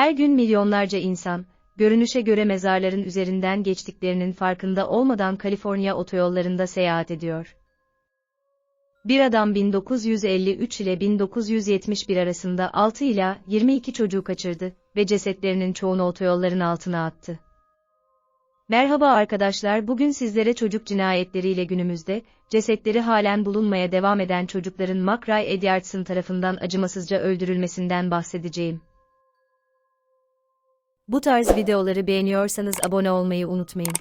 Her gün milyonlarca insan, görünüşe göre mezarların üzerinden geçtiklerinin farkında olmadan Kaliforniya otoyollarında seyahat ediyor. Bir adam 1953 ile 1971 arasında 6 ila 22 çocuğu kaçırdı ve cesetlerinin çoğunu otoyolların altına attı. Merhaba arkadaşlar, bugün sizlere çocuk cinayetleriyle günümüzde, cesetleri halen bulunmaya devam eden çocukların McRae Edwards'ın tarafından acımasızca öldürülmesinden bahsedeceğim. Bu tarz videoları beğeniyorsanız abone olmayı unutmayın.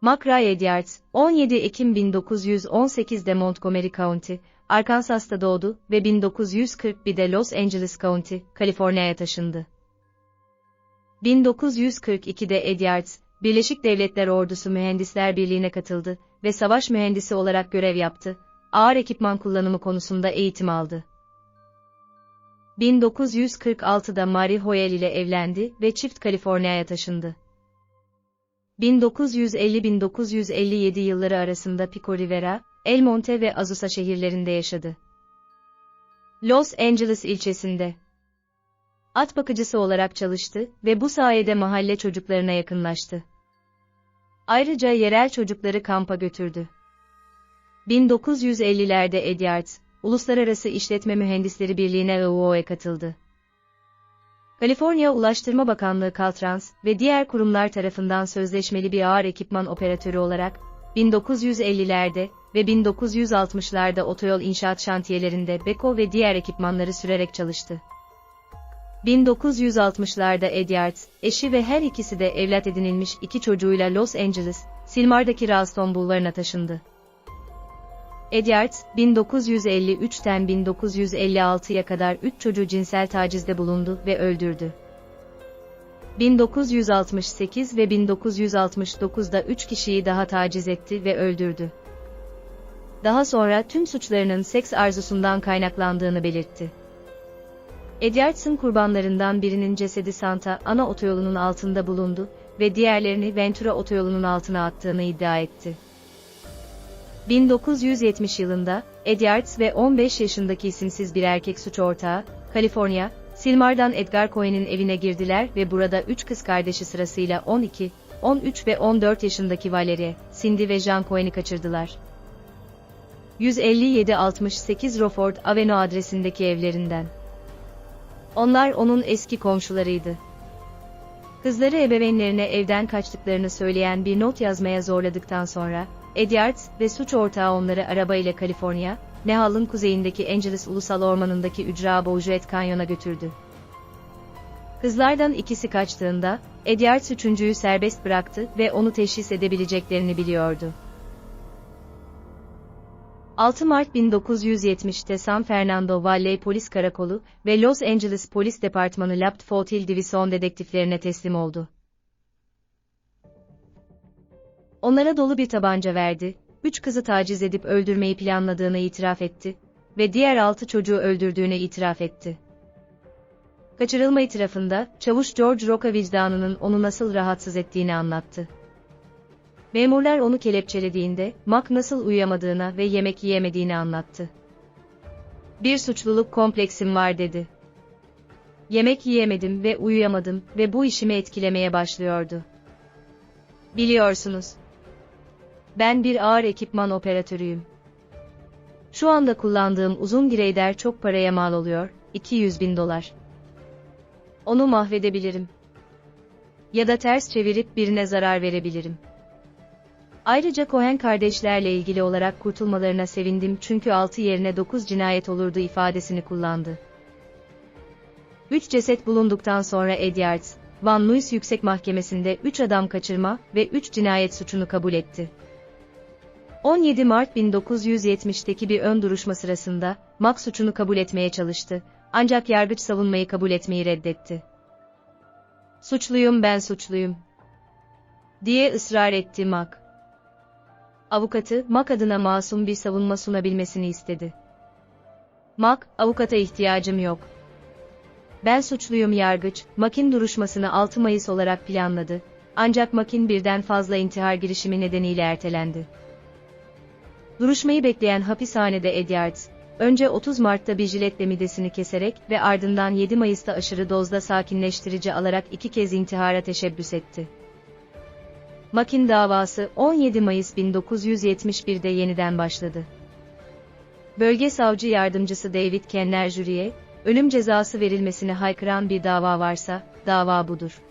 McRae Edwards, 17 Ekim 1918'de Montgomery County, Arkansas'ta doğdu ve 1941'de Los Angeles County, Kaliforniya'ya taşındı. 1942'de Edwards, Birleşik Devletler Ordusu Mühendisler Birliği'ne katıldı ve savaş mühendisi olarak görev yaptı, ağır ekipman kullanımı konusunda eğitim aldı. 1946'da Mary Hoyle ile evlendi ve çift Kaliforniya'ya taşındı. 1950-1957 yılları arasında Pico Rivera, El Monte ve Azusa şehirlerinde yaşadı. Los Angeles ilçesinde at bakıcısı olarak çalıştı ve bu sayede mahalle çocuklarına yakınlaştı. Ayrıca yerel çocukları kampa götürdü. 1950'lerde Edwards, Uluslararası İşletme Mühendisleri Birliği'ne UO'ya katıldı. Kaliforniya Ulaştırma Bakanlığı Caltrans ve diğer kurumlar tarafından sözleşmeli bir ağır ekipman operatörü olarak, 1950'lerde ve 1960'larda otoyol inşaat şantiyelerinde beko ve diğer ekipmanları sürerek çalıştı. 1960'larda Edwards, eşi ve her ikisi de evlat edinilmiş iki çocuğuyla Los Angeles, Silmar'daki Ralston Bulvarı'na taşındı. Edwards, 1953'ten 1956'ya kadar 3 çocuğu cinsel tacizde bulundu ve öldürdü. 1968 ve 1969'da 3 kişiyi daha taciz etti ve öldürdü. Daha sonra tüm suçlarının seks arzusundan kaynaklandığını belirtti. Edwards'ın kurbanlarından birinin cesedi Santa Ana otoyolunun altında bulundu ve diğerlerini Ventura otoyolunun altına attığını iddia etti. 1970 yılında, Edwards ve 15 yaşındaki isimsiz bir erkek suç ortağı, Kaliforniya, Silmar'dan Edgar Cohen'in evine girdiler ve burada 3 kız kardeşi sırasıyla 12, 13 ve 14 yaşındaki Valerie, Cindy ve Jean Cohen'i kaçırdılar. 157-68 Rockford Avenue adresindeki evlerinden. Onlar onun eski komşularıydı. Kızları ebeveynlerine evden kaçtıklarını söyleyen bir not yazmaya zorladıktan sonra, Edwards ve suç ortağı onları arabayla Kaliforniya, Nehal'ın kuzeyindeki Angeles Ulusal Ormanı'ndaki ücra Boujuet Canyon'a götürdü. Kızlardan ikisi kaçtığında, Edwards üçüncüyü serbest bıraktı ve onu teşhis edebileceklerini biliyordu. 6 Mart 1970'te San Fernando Valley Polis Karakolu ve Los Angeles Polis Departmanı Lapt Fotil Divison dedektiflerine teslim oldu. Onlara dolu bir tabanca verdi, 3 kızı taciz edip öldürmeyi planladığını itiraf etti ve diğer 6 çocuğu öldürdüğünü itiraf etti. Kaçırılma itirafında, Çavuş George Roca vicdanının onu nasıl rahatsız ettiğini anlattı. Memurlar onu kelepçelediğinde, Mac nasıl uyuyamadığına ve yemek yiyemediğini anlattı. Bir suçluluk kompleksim var dedi. Yemek yiyemedim ve uyuyamadım ve bu işimi etkilemeye başlıyordu. Biliyorsunuz. Ben bir ağır ekipman operatörüyüm. Şu anda kullandığım uzun gireyder çok paraya mal oluyor, $200.000. Onu mahvedebilirim. Ya da ters çevirip birine zarar verebilirim. Ayrıca Cohen kardeşlerle ilgili olarak kurtulmalarına sevindim çünkü 6 yerine 9 cinayet olurdu ifadesini kullandı. 3 ceset bulunduktan sonra Edwards, Van Nuys Yüksek Mahkemesi'nde 3 adam kaçırma ve 3 cinayet suçunu kabul etti. 17 Mart 1970'teki bir ön duruşma sırasında, Mac suçunu kabul etmeye çalıştı, ancak yargıç savunmayı kabul etmeyi reddetti. "Suçluyum, ben suçluyum," diye ısrar etti Mac. Avukatı, Mac adına masum bir savunma sunabilmesini istedi. Mac, "Avukata ihtiyacım yok. Ben suçluyum yargıç." Mac'in duruşmasını 6 Mayıs olarak planladı, ancak Mac'in birden fazla intihar girişimi nedeniyle ertelendi. Duruşmayı bekleyen hapishanede Edwards, önce 30 Mart'ta bir jiletle midesini keserek ve ardından 7 Mayıs'ta aşırı dozda sakinleştirici alarak 2 kez intihara teşebbüs etti. Mack'in davası 17 Mayıs 1971'de yeniden başladı. Bölge savcı yardımcısı David Kenner jüriye, ölüm cezası verilmesini haykıran bir dava varsa, dava budur.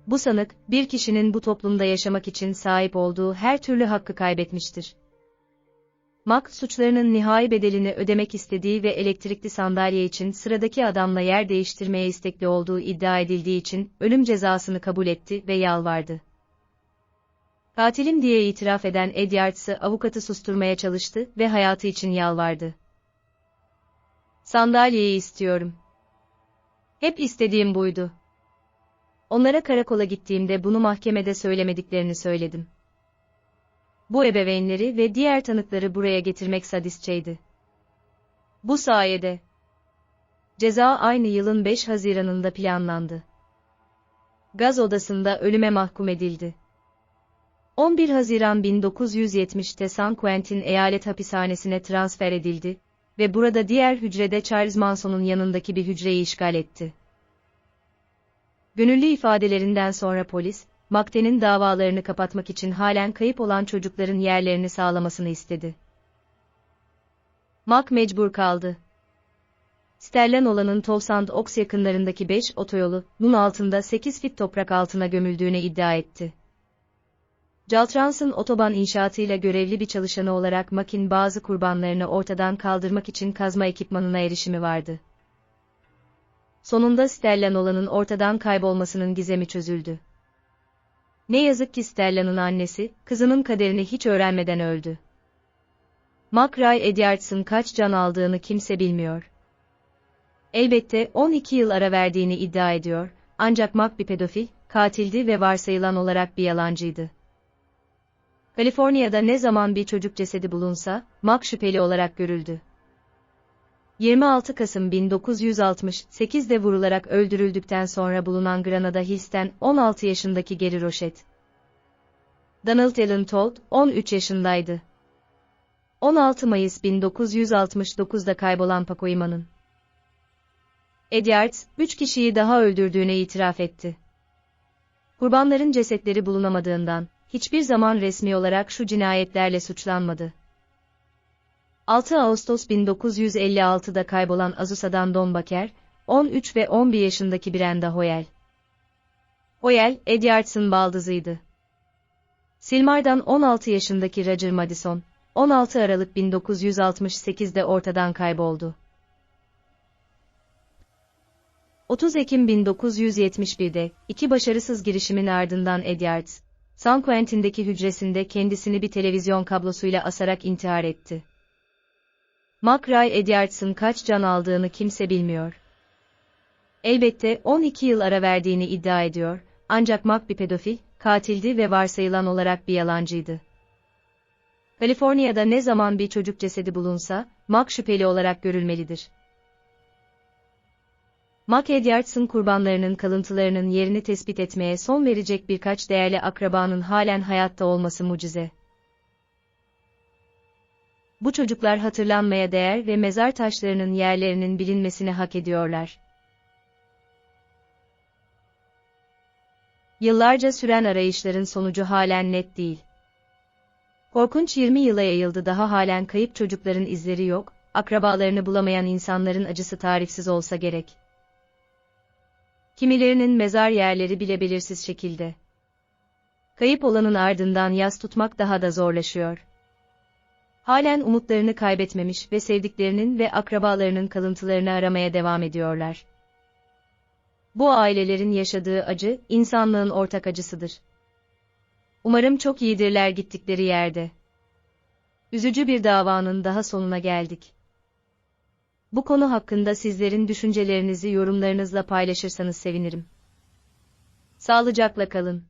Bu sanık, bir kişinin bu toplumda yaşamak için sahip olduğu her türlü hakkı kaybetmiştir. Mack, suçlarının nihai bedelini ödemek istediği ve elektrikli sandalye için sıradaki adamla yer değiştirmeye istekli olduğu iddia edildiği için ölüm cezasını kabul etti ve yalvardı. Katilim diye itiraf eden Edwards'ı avukatı susturmaya çalıştı ve hayatı için yalvardı. Sandalyeyi istiyorum. Hep istediğim buydu. Onlara karakola gittiğimde bunu mahkemede söylemediklerini söyledim. Bu ebeveynleri ve diğer tanıkları buraya getirmek sadistçeydi. Bu sayede ceza aynı yılın 5 Haziran'ında planlandı. Gaz odasında ölüme mahkum edildi. 11 Haziran 1970'te San Quentin Eyalet Hapishanesi'ne transfer edildi ve burada diğer hücrede Charles Manson'un yanındaki bir hücreyi işgal etti. Gönüllü ifadelerinden sonra polis, Mack'tenin davalarını kapatmak için halen kayıp olan çocukların yerlerini sağlamasını istedi. Mack mecbur kaldı. Stellanoğlu'nun Towsend Oaks yakınlarındaki 5 otoyolunun altında 8 fit toprak altına gömüldüğüne iddia etti. Caltrans'ın otoban inşaatıyla görevli bir çalışanı olarak Mack'in bazı kurbanlarını ortadan kaldırmak için kazma ekipmanına erişimi vardı. Sonunda Stellanoğlu'nun ortadan kaybolmasının gizemi çözüldü. Ne yazık ki Stella'nın annesi, kızının kaderini hiç öğrenmeden öldü. Mack Ray Edwards'ın kaç can aldığını kimse bilmiyor. Elbette 12 yıl ara verdiğini iddia ediyor, ancak Mack bir pedofil, katildi ve varsayılan olarak bir yalancıydı. Kaliforniya'da ne zaman bir çocuk cesedi bulunsa, Mack şüpheli olarak görüldü. 26 Kasım 1968'de vurularak öldürüldükten sonra bulunan Granada Hills'ten 16 yaşındaki Gary Rochette. Donald Allen Todd, 13 yaşındaydı. 16 Mayıs 1969'da kaybolan Paco Iman'ın. Edwards, 3 kişiyi daha öldürdüğüne itiraf etti. Kurbanların cesetleri bulunamadığından, hiçbir zaman resmi olarak şu cinayetlerle suçlanmadı. 6 Ağustos 1956'da kaybolan Azusa'dan Don Baker, 13 ve 11 yaşındaki Brenda Hoyle. Hoyle, Edwards'ın baldızıydı. Silmar'dan 16 yaşındaki Roger Madison, 16 Aralık 1968'de ortadan kayboldu. 30 Ekim 1971'de, iki başarısız girişimin ardından Edwards, San Quentin'deki hücresinde kendisini bir televizyon kablosuyla asarak intihar etti. Mack Ray Edwards'ın kaç can aldığını kimse bilmiyor. Elbette 12 yıl ara verdiğini iddia ediyor, ancak Mack bir pedofil, katildi ve varsayılan olarak bir yalancıydı. Kaliforniya'da ne zaman bir çocuk cesedi bulunsa, Mack şüpheli olarak görülmelidir. Mack Edwards'ın kurbanlarının kalıntılarının yerini tespit etmeye son verecek birkaç değerli akrabanın halen hayatta olması mucize. Bu çocuklar hatırlanmaya değer ve mezar taşlarının yerlerinin bilinmesini hak ediyorlar. Yıllarca süren arayışların sonucu halen net değil. Korkunç 20 yıla yayıldı, daha halen kayıp çocukların izleri yok, akrabalarını bulamayan insanların acısı tarifsiz olsa gerek. Kimilerinin mezar yerleri bile belirsiz şekilde. Kayıp olanın ardından yas tutmak daha da zorlaşıyor. Halen umutlarını kaybetmemiş ve sevdiklerinin ve akrabalarının kalıntılarını aramaya devam ediyorlar. Bu ailelerin yaşadığı acı, insanlığın ortak acısıdır. Umarım çok iyidirler gittikleri yerde. Üzücü bir davanın daha sonuna geldik. Bu konu hakkında sizlerin düşüncelerinizi yorumlarınızla paylaşırsanız sevinirim. Sağlıcakla kalın.